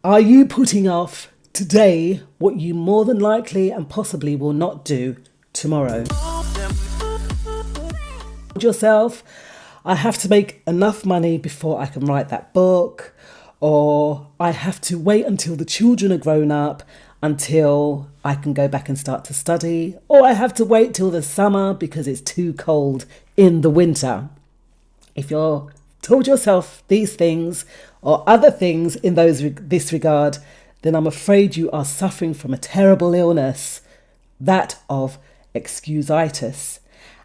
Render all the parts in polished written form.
Are you putting off today what you more than likely and possibly will not do tomorrow? Yourself, I have to make enough money before I can write that book, or I have to wait until the children are grown up until I can go back and start to study, or I have to wait till the summer because it's too cold in the winter. If you're told yourself these things or other things in this regard, then I'm afraid you are suffering from a terrible illness, that of excusitis.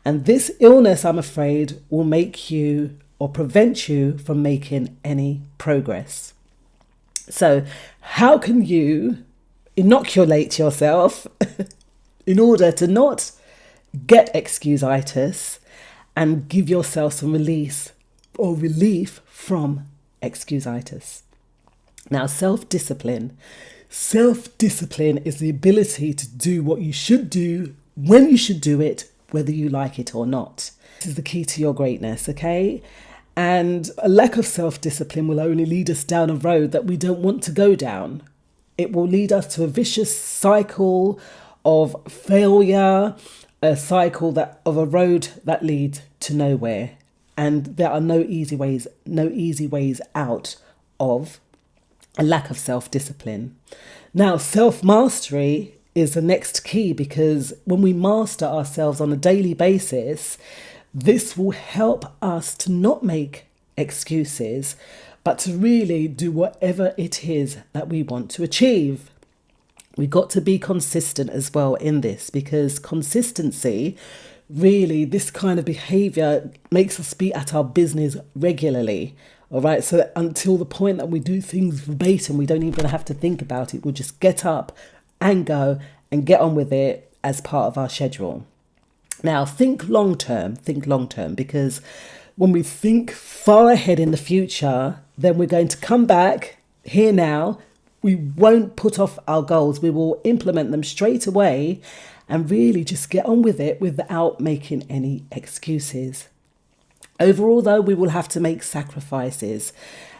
And this illness, I'm afraid, will make you or prevent you from making any progress. So how can you inoculate yourself in order to not get excusitis and give yourself some release or relief from excusitis? Now, self-discipline. Self-discipline is the ability to do what you should do, when you should do it, whether you like it or not. This is the key to your greatness, okay? And a lack of self-discipline will only lead us down a road that we don't want to go down. It will lead us to a vicious cycle of failure, a cycle of a road that leads to nowhere. And there are no easy ways out of a lack of self-discipline. Now, self-mastery is the next key, because when we master ourselves on a daily basis, this will help us to not make excuses, but to really do whatever it is that we want to achieve. We've got to be consistent as well in this, because consistency, really, this kind of behavior makes us be at our business regularly. All right, so that until the point that we do things verbatim, we don't even have to think about it. We'll just get up and go and get on with it as part of our schedule. Now, think long term, because when we think far ahead in the future, then we're going to come back here now. We won't put off our goals. We will implement them straight away and really just get on with it without making any excuses. Overall, though, we will have to make sacrifices.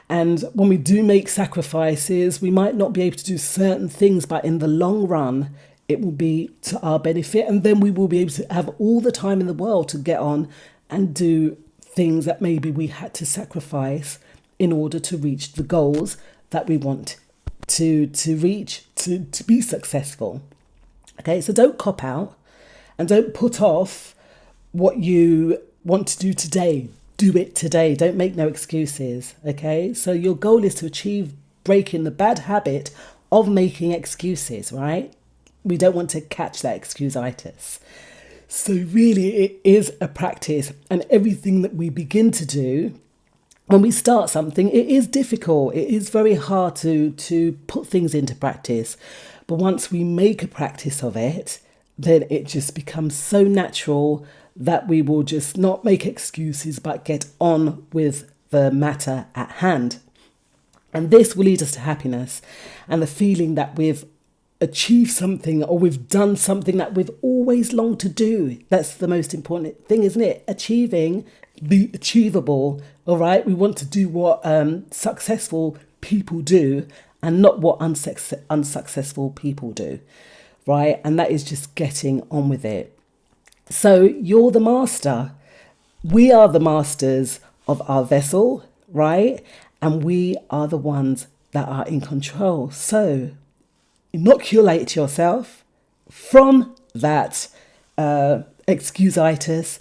And when we do make sacrifices, we might not be able to do certain things, but in the long run, it will be to our benefit. And then we will be able to have all the time in the world to get on and do things that maybe we had to sacrifice in order to reach the goals that we want to reach, to be successful. Okay, so don't cop out and don't put off what you want to do today. Do it today. Don't make no excuses. Okay, so your goal is to achieve breaking the bad habit of making excuses, right? We don't want to catch that excusitis. So really, it is a practice, and everything that we begin to do, when we start something, it is difficult. It is very hard to put things into practice. But once we make a practice of it, then it just becomes so natural that we will just not make excuses, but get on with the matter at hand. And this will lead us to happiness and the feeling that we've achieved something, or we've done something that we've always longed to do. That's the most important thing, isn't it? Achieving the achievable. All right. We want to do what successful people do and not what unsuccessful people do. Right. And that is just getting on with it. So you're the master. We are the masters of our vessel, right? And we are the ones that are in control. So inoculate yourself from that excusitis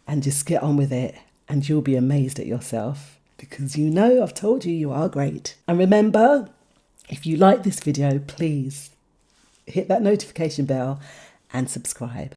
and just get on with it. And you'll be amazed at yourself, because you know I've told you are great. And remember, if you like this video, please hit that notification bell and subscribe.